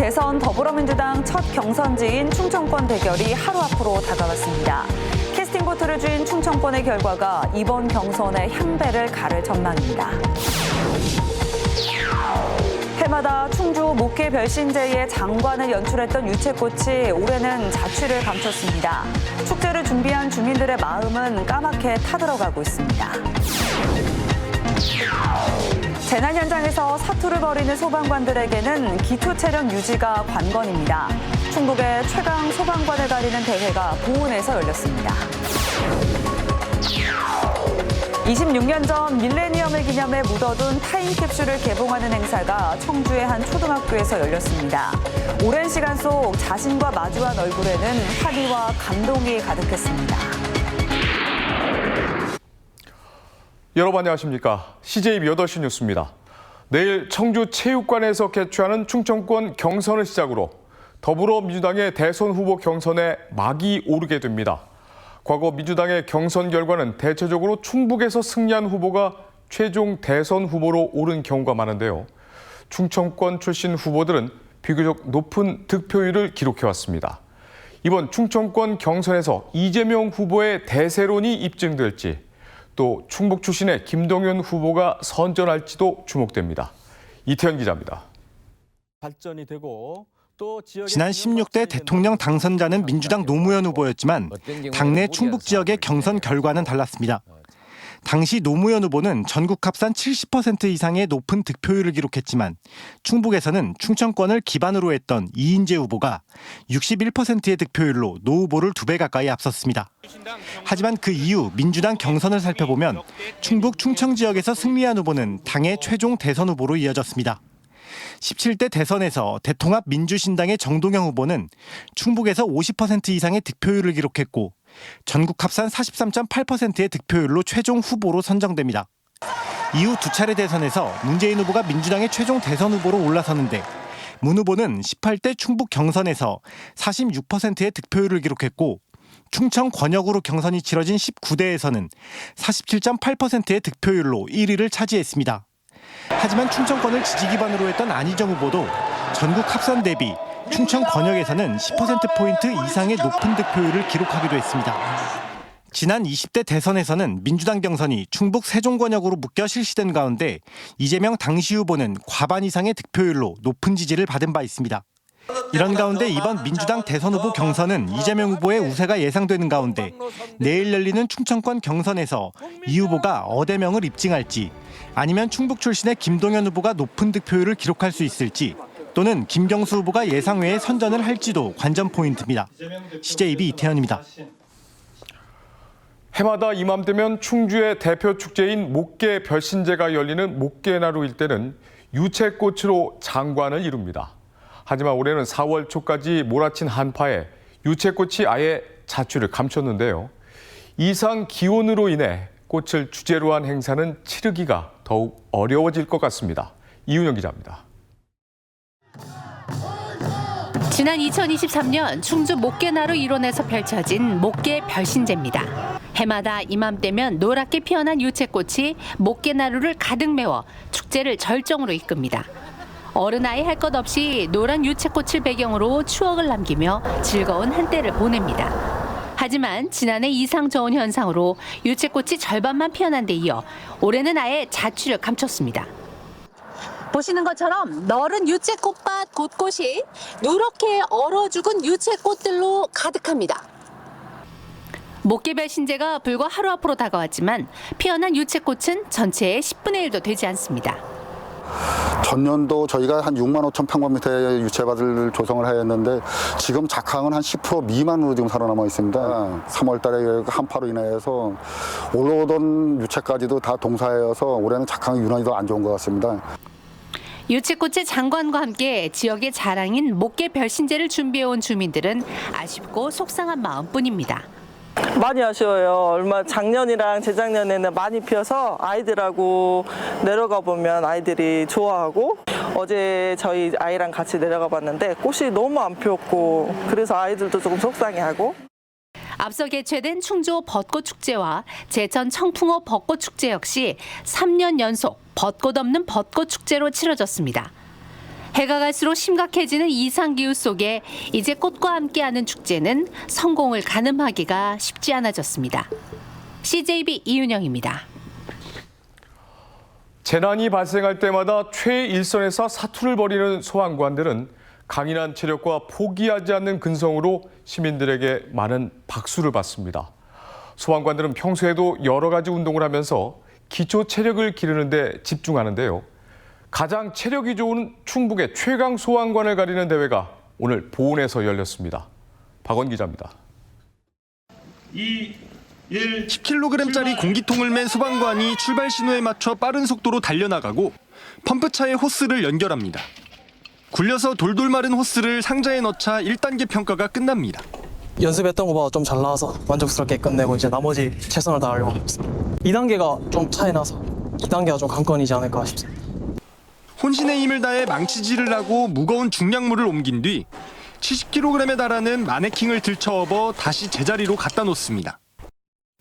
대선 더불어민주당 첫 경선지인 충청권 대결이 하루 앞으로 다가왔습니다. 캐스팅 보트를 쥔 충청권의 결과가 이번 경선의 향배를 가를 전망입니다. 해마다 충주 목계 별신제의 장관을 연출했던 유채꽃이 올해는 자취를 감췄습니다. 축제를 준비한 주민들의 마음은 까맣게 타들어가고 있습니다. 재난 현장에서 사투를 벌이는 소방관들에게는 기초 체력 유지가 관건입니다. 충북의 최강 소방관을 가리는 대회가 보은에서 열렸습니다. 26년 전 밀레니엄을 기념해 묻어둔 타임캡슐을 개봉하는 행사가 청주의 한 초등학교에서 열렸습니다. 오랜 시간 속 자신과 마주한 얼굴에는 환희와 감동이 가득했습니다. 여러분 안녕하십니까? CJ 8시 뉴스입니다. 내일 청주 체육관에서 개최하는 충청권 경선을 시작으로 더불어민주당의 대선 후보 경선에 막이 오르게 됩니다. 과거 민주당의 경선 결과는 대체적으로 충북에서 승리한 후보가 최종 대선 후보로 오른 경우가 많은데요. 충청권 출신 후보들은 비교적 높은 득표율을 기록해왔습니다. 이번 충청권 경선에서 이재명 후보의 대세론이 입증될지, 또 충북 출신의 김동연 후보가 선전할지도 주목됩니다. 이태현 기자입니다. 발전이 되고 또 지난 16대 대통령 당선자는 민주당 노무현 후보였지만 당내 충북 지역의 경선 결과는 달랐습니다. 당시 노무현 후보는 전국 합산 70% 이상의 높은 득표율을 기록했지만 충북에서는 충청권을 기반으로 했던 이인재 후보가 61%의 득표율로 노 후보를 2배 가까이 앞섰습니다. 하지만 그 이후 민주당 경선을 살펴보면 충북 충청 지역에서 승리한 후보는 당의 최종 대선 후보로 이어졌습니다. 17대 대선에서 대통합 민주신당의 정동영 후보는 충북에서 50% 이상의 득표율을 기록했고 전국 합산 43.8%의 득표율로 최종 후보로 선정됩니다. 이후 두 차례 대선에서 문재인 후보가 민주당의 최종 대선 후보로 올라섰는데 문 후보는 18대 충북 경선에서 46%의 득표율을 기록했고 충청 권역으로 경선이 치러진 19대에서는 47.8%의 득표율로 1위를 차지했습니다. 하지만 충청권을 지지 기반으로 했던 안희정 후보도 전국 합산 대비 충청 권역에서는 10%포인트 이상의 높은 득표율을 기록하기도 했습니다. 지난 20대 대선에서는 민주당 경선이 충북 세종 권역으로 묶여 실시된 가운데 이재명 당시 후보는 과반 이상의 득표율로 높은 지지를 받은 바 있습니다. 이런 가운데 이번 민주당 대선 후보 경선은 이재명 후보의 우세가 예상되는 가운데 내일 열리는 충청권 경선에서 이 후보가 어대명을 입증할지 아니면 충북 출신의 김동연 후보가 높은 득표율을 기록할 수 있을지 또는 김경수 후보가 예상 외에 선전을 할지도 관전 포인트입니다. CJB 이태현입니다. 해마다 이맘때면 충주의 대표 축제인 목계 별신제가 열리는 목계나루 일대는 유채꽃으로 장관을 이룹니다. 하지만 올해는 4월 초까지 몰아친 한파에 유채꽃이 아예 자취를 감췄는데요. 이상 기온으로 인해 꽃을 주제로 한 행사는 치르기가 더욱 어려워질 것 같습니다. 이윤영 기자입니다. 지난 2023년 충주 목계나루 일원에서 펼쳐진 목계 별신제입니다. 해마다 이맘때면 노랗게 피어난 유채꽃이 목계나루를 가득 메워 축제를 절정으로 이끕니다. 어른 아이 할 것 없이 노란 유채꽃을 배경으로 추억을 남기며 즐거운 한때를 보냅니다. 하지만 지난해 이상 저온 현상으로 유채꽃이 절반만 피어난 데 이어 올해는 아예 자취를 감췄습니다. 보시는 것처럼 너른 유채꽃밭 곳곳이 누렇게 얼어 죽은 유채꽃들로 가득합니다. 목계별 신제가 불과 하루 앞으로 다가왔지만 피어난 유채꽃은 전체의 10분의 1도 되지 않습니다. 전년도 저희가 한 6만 5천 평방미터의 유채밭을 조성을 하였는데 지금 작황은 한 10% 미만으로 지금 살아남아 있습니다. 3월 달에 한파로 인해서 올라오던 유채까지도 다 동사해서 올해는 작황이 유난히 더 안 좋은 것 같습니다. 유채꽃의 장관과 함께 지역의 자랑인 목계 별신제를 준비해온 주민들은 아쉽고 속상한 마음뿐입니다. 많이 아쉬워요. 작년이랑 재작년에는 많이 피어서 아이들하고 내려가 보면 아이들이 좋아하고 어제 저희 아이랑 같이 내려가 봤는데 꽃이 너무 안 피었고 그래서 아이들도 조금 속상해하고. 앞서 개최된 충주 벚꽃축제와 제천 청풍호 벚꽃축제 역시 3년 연속 벚꽃 없는 벚꽃축제로 치러졌습니다. 해가 갈수록 심각해지는 이상기후 속에 이제 꽃과 함께하는 축제는 성공을 가늠하기가 쉽지 않아졌습니다. CJB 이윤영입니다. 재난이 발생할 때마다 최일선에서 사투를 벌이는 소방관들은 강인한 체력과 포기하지 않는 근성으로 시민들에게 많은 박수를 받습니다. 소방관들은 평소에도 여러 가지 운동을 하면서 기초 체력을 기르는 데 집중하는데요. 가장 체력이 좋은 충북의 최강 소방관을 가리는 대회가 오늘 보은에서 열렸습니다. 박원 기자입니다. 10kg짜리 공기통을 맨 소방관이 출발 신호에 맞춰 빠른 속도로 달려나가고 펌프차에 호스를 연결합니다. 굴려서 돌돌 마른 호스를 상자에 넣자 1단계 평가가 끝납니다. 연습했던 것보다 좀 잘 나와서 만족스럽게 끝내고 이제 나머지 최선을 다하려고 하고 있습니다. 2단계가 좀 차이 나서 2단계가 좀 관건이지 않을까 싶습니다. 혼신의 힘을 다해 망치질을 하고 무거운 중량물을 옮긴 뒤 70kg에 달하는 마네킹을 들쳐업어 다시 제자리로 갖다 놓습니다.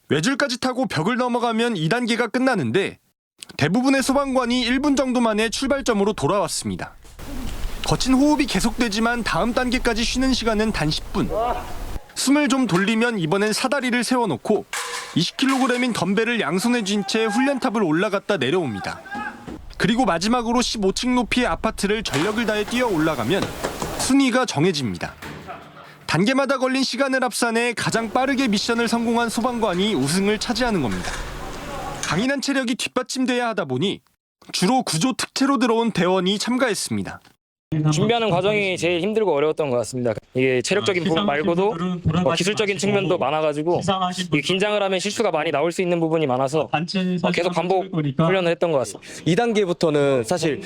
외줄까지 타고 벽을 넘어가면 2단계가 끝나는데 대부분의 소방관이 1분 정도 만에 출발점으로 돌아왔습니다. 거친 호흡이 계속되지만 다음 단계까지 쉬는 시간은 단 10분. 숨을 좀 돌리면 이번엔 사다리를 세워놓고 20kg인 덤벨을 양손에 쥔 채 훈련탑을 올라갔다 내려옵니다. 그리고 마지막으로 15층 높이의 아파트를 전력을 다해 뛰어 올라가면 순위가 정해집니다. 단계마다 걸린 시간을 합산해 가장 빠르게 미션을 성공한 소방관이 우승을 차지하는 겁니다. 강인한 체력이 뒷받침돼야 하다 보니 주로 구조 특채로 들어온 대원이 참가했습니다. 준비하는 과정이 제일 힘들고 어려웠던 것 같습니다. 이게 체력적인 부분 말고도 기술적인 측면도 많아가지고 긴장을 하면 실수가 많이 나올 수 있는 부분이 많아서 계속 반복 훈련을 했던 것 같습니다. 2단계부터는 사실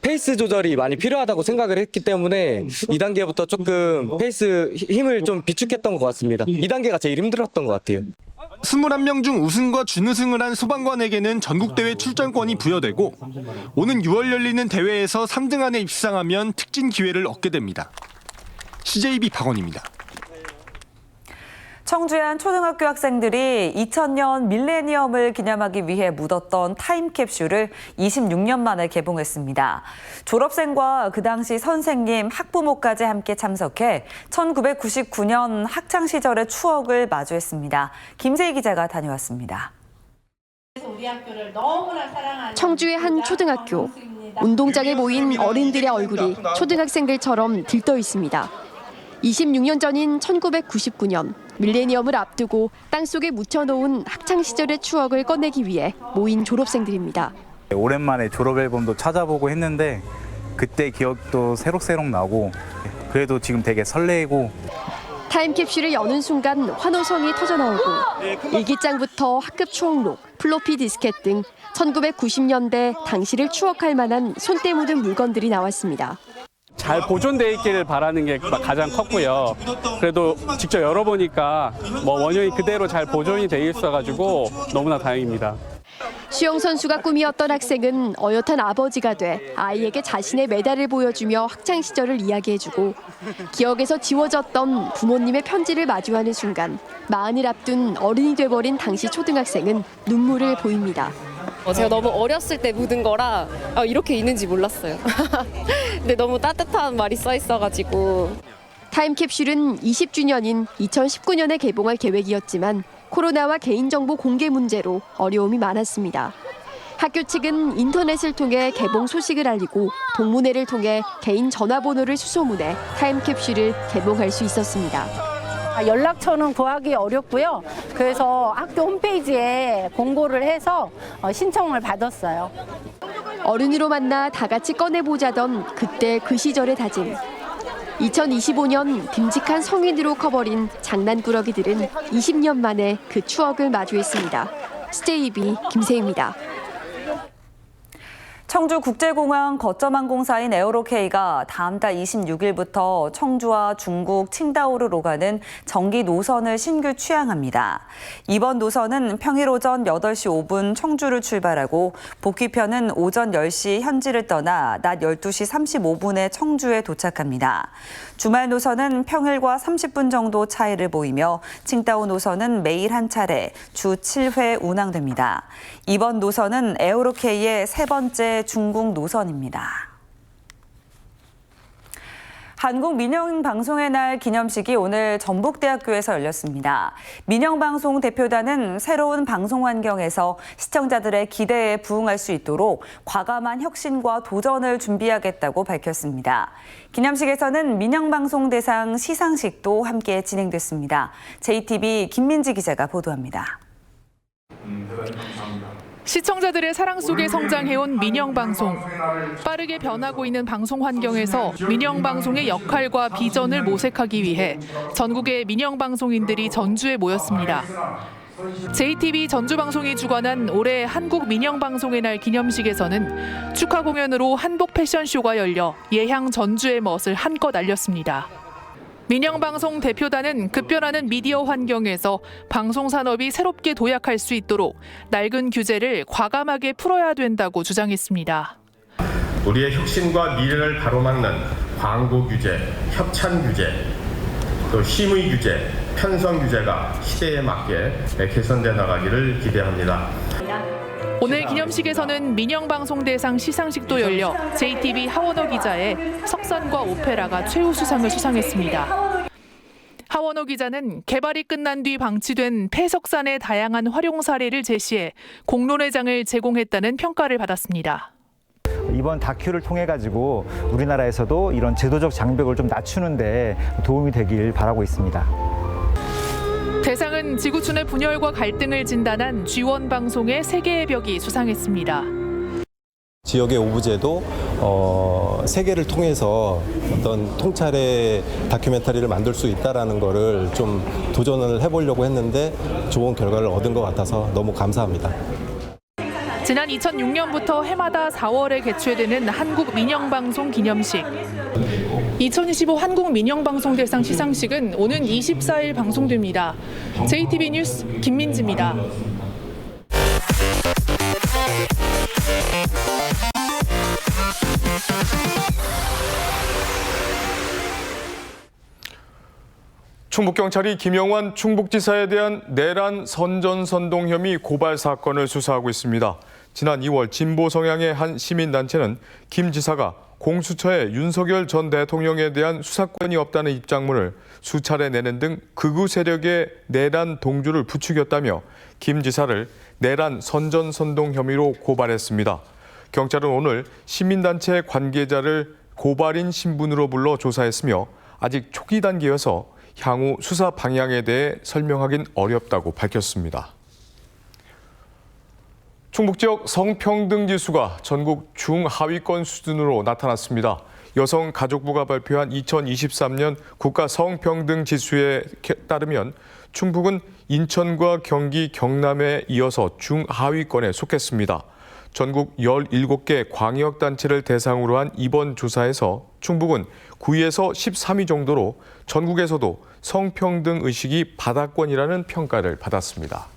페이스 조절이 많이 필요하다고 생각을 했기 때문에 2단계부터 조금 페이스 힘을 좀 비축했던 것 같습니다. 2단계가 제일 힘들었던 것 같아요. 21명 중 우승과 준우승을 한 소방관에게는 전국대회 출전권이 부여되고 오는 6월 열리는 대회에서 3등 안에 입상하면 특진 기회를 얻게 됩니다. CJB 박원입니다. 청주의 한 초등학교 학생들이 2000년 밀레니엄을 기념하기 위해 묻었던 타임캡슐을 26년 만에 개봉했습니다. 졸업생과 그 당시 선생님, 학부모까지 함께 참석해 1999년 학창시절의 추억을 마주했습니다. 김세희 기자가 다녀왔습니다. 청주의 한 초등학교. 운동장에 모인 어른들의 얼굴이 초등학생들처럼 들떠 있습니다. 26년 전인 1999년 밀레니엄을 앞두고 땅속에 묻혀놓은 학창시절의 추억을 꺼내기 위해 모인 졸업생들입니다. 오랜만에 졸업 앨범도 찾아보고 했는데 그때 기억도 새록새록 나고 그래도 지금 되게 설레고. 타임캡슐을 여는 순간 환호성이 터져나오고 일기장부터 학급 추억록, 플로피 디스켓 등 1990년대 당시를 추억할 만한 손때 묻은 물건들이 나왔습니다. 잘 보존돼 있기를 바라는 게 가장 컸고요. 그래도 직접 열어보니까 원형이 그대로 잘 보존이 돼 있어가지고 너무나 다행입니다. 수영 선수가 꿈이었던 학생은 어엿한 아버지가 돼 아이에게 자신의 메달을 보여주며 학창 시절을 이야기해주고 기억에서 지워졌던 부모님의 편지를 마주하는 순간 마흔을 앞둔 어른이 돼버린 당시 초등학생은 눈물을 보입니다. 제가 너무 어렸을 때 묻은 거라 이렇게 있는지 몰랐어요. 근데 너무 따뜻한 말이 써 있어가지고. 타임캡슐은 20주년인 2019년에 개봉할 계획이었지만 코로나와 개인정보 공개 문제로 어려움이 많았습니다. 학교 측은 인터넷을 통해 개봉 소식을 알리고 동문회를 통해 개인 전화번호를 수소문해 타임캡슐을 개봉할 수 있었습니다. 연락처는 구하기 어렵고요. 그래서 학교 홈페이지에 공고를 해서 신청을 받았어요. 어른으로 만나 다 같이 꺼내보자던 그때 그 시절의 다짐. 2025년 듬직한 성인으로 커버린 장난꾸러기들은 20년 만에 그 추억을 마주했습니다. CJB 김세희입니다. 청주국제공항 거점항공사인 에어로K가 다음 달 26일부터 청주와 중국 칭다오를 오가는 정기 노선을 신규 취항합니다. 이번 노선은 평일 오전 8시 5분 청주를 출발하고 복귀편은 오전 10시 현지를 떠나 낮 12시 35분에 청주에 도착합니다. 주말 노선은 평일과 30분 정도 차이를 보이며 칭다오 노선은 매일 한 차례 주 7회 운항됩니다. 이번 노선은 에어로K의 세 번째 중국 노선입니다. 한국민영방송의 날 기념식이 오늘 전북대학교에서 열렸습니다. 민영방송 대표단은 새로운 방송 환경에서 시청자들의 기대에 부응할 수 있도록 과감한 혁신과 도전을 준비하겠다고 밝혔습니다. 기념식에서는 민영방송 대상 시상식도 함께 진행됐습니다. JTB 김민지 기자가 보도합니다. 시청자들의 사랑 속에 성장해온 민영방송. 빠르게 변하고 있는 방송 환경에서 민영방송의 역할과 비전을 모색하기 위해 전국의 민영방송인들이 전주에 모였습니다. JTB 전주방송이 주관한 올해 한국민영방송의 날 기념식에서는 축하 공연으로 한복 패션쇼가 열려 예향 전주의 멋을 한껏 알렸습니다. 민영방송 대표단은 급변하는 미디어 환경에서 방송산업이 새롭게 도약할 수 있도록 낡은 규제를 과감하게 풀어야 된다고 주장했습니다. 우리의 혁신과 미래를 가로막는 광고 규제, 협찬 규제, 또 심의 규제, 편성 규제가 시대에 맞게 개선돼 나가기를 기대합니다. 오늘 기념식에서는 민영방송 대상 시상식도 열려 JTB 하원호 기자의 석산과 오페라가 최우수상을 수상했습니다. 하원호 기자는 개발이 끝난 뒤 방치된 폐석산의 다양한 활용 사례를 제시해 공론회장을 제공했다는 평가를 받았습니다. 이번 다큐를 통해 가지고 우리나라에서도 이런 제도적 장벽을 좀 낮추는 데 도움이 되길 바라고 있습니다. 대상은 지구촌의 분열과 갈등을 진단한 G1 방송의 세계의 벽이 수상했습니다. 지역의 오브제도 세계를 통해서 어떤 통찰의 다큐멘터리를 만들 수 있다라는 거를 좀 도전을 해보려고 했는데 좋은 결과를 얻은 것 같아서 너무 감사합니다. 지난 2006년부터 해마다 4월에 개최되는 한국민영방송 기념식. 2025 한국민영방송대상 시상식은 오는 24일 방송됩니다. JTB 뉴스 김민지입니다. 충북경찰이 김영환 충북지사에 대한 내란 선전선동 혐의 고발 사건을 수사하고 있습니다. 지난 2월 진보 성향의 한 시민단체는 김 지사가 공수처에 윤석열 전 대통령에 대한 수사권이 없다는 입장문을 수차례 내는 등 극우 세력의 내란 동조를 부추겼다며 김 지사를 내란 선전선동 혐의로 고발했습니다. 경찰은 오늘 시민단체 관계자를 고발인 신분으로 불러 조사했으며 아직 초기 단계여서 향후 수사 방향에 대해 설명하긴 어렵다고 밝혔습니다. 충북 지역 성평등 지수가 전국 중하위권 수준으로 나타났습니다. 여성가족부가 발표한 2023년 국가 성평등 지수에 따르면 충북은 인천과 경기, 경남에 이어서 중하위권에 속했습니다. 전국 17개 광역단체를 대상으로 한 이번 조사에서 충북은 9위에서 13위 정도로 전국에서도 성평등 의식이 바닥권이라는 평가를 받았습니다.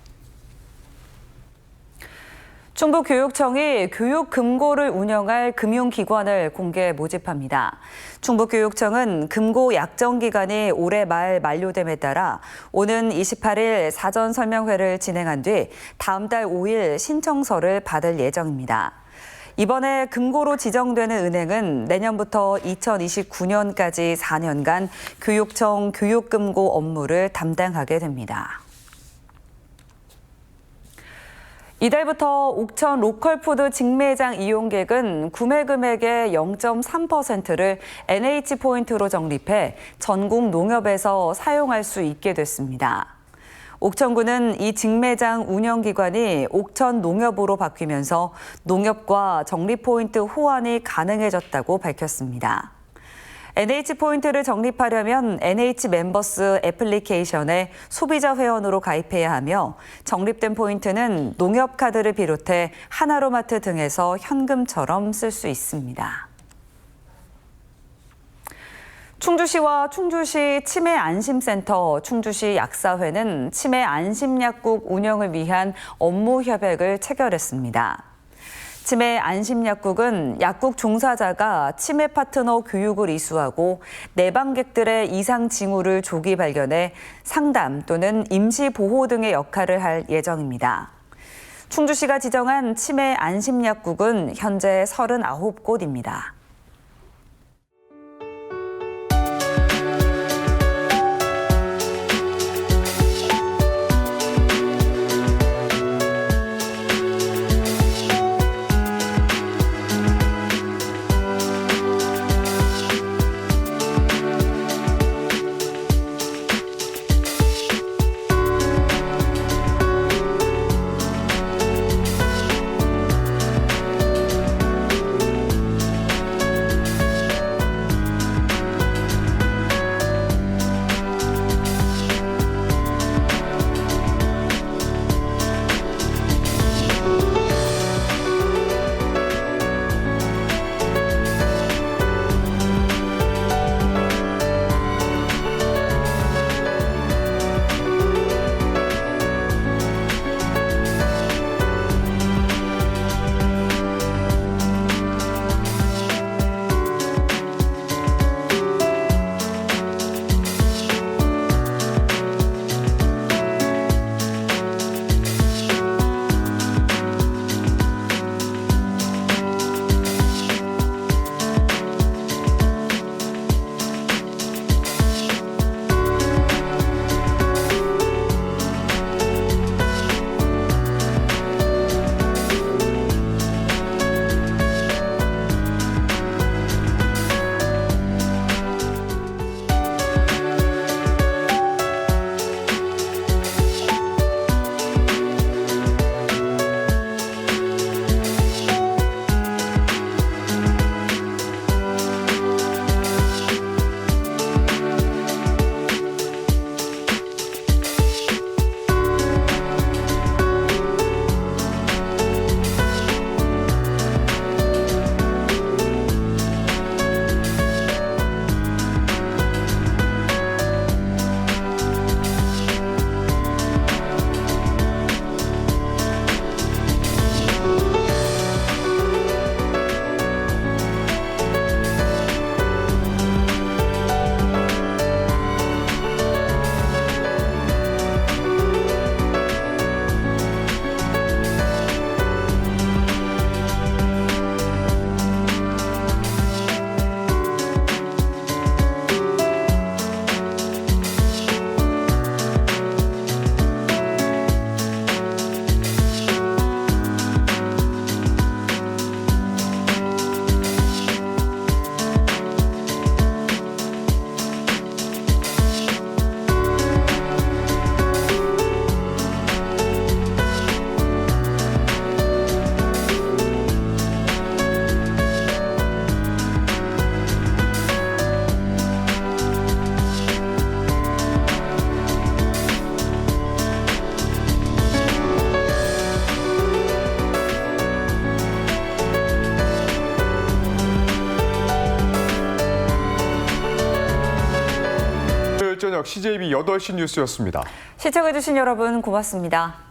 충북교육청이 교육금고를 운영할 금융기관을 공개 모집합니다. 충북교육청은 금고 약정기간이 올해 말 만료됨에 따라 오는 28일 사전 설명회를 진행한 뒤 다음 달 5일 신청서를 받을 예정입니다. 이번에 금고로 지정되는 은행은 내년부터 2029년까지 4년간 교육청 교육금고 업무를 담당하게 됩니다. 이달부터 옥천 로컬푸드 직매장 이용객은 구매 금액의 0.3%를 NH포인트로 적립해 전국 농협에서 사용할 수 있게 됐습니다. 옥천구는 이 직매장 운영기관이 옥천 농협으로 바뀌면서 농협과 적립포인트 호환이 가능해졌다고 밝혔습니다. NH포인트를 적립하려면 NH멤버스 애플리케이션에 소비자 회원으로 가입해야 하며 적립된 포인트는 농협카드를 비롯해 하나로마트 등에서 현금처럼 쓸 수 있습니다. 충주시와 충주시 치매안심센터, 충주시 약사회는 치매안심약국 운영을 위한 업무 협약을 체결했습니다. 치매안심약국은 약국 종사자가 치매 파트너 교육을 이수하고 내방객들의 이상 징후를 조기 발견해 상담 또는 임시 보호 등의 역할을 할 예정입니다. 충주시가 지정한 치매안심약국은 현재 39곳입니다. 내일 저녁 CJB 8시 뉴스였습니다. 시청해주신 여러분 고맙습니다.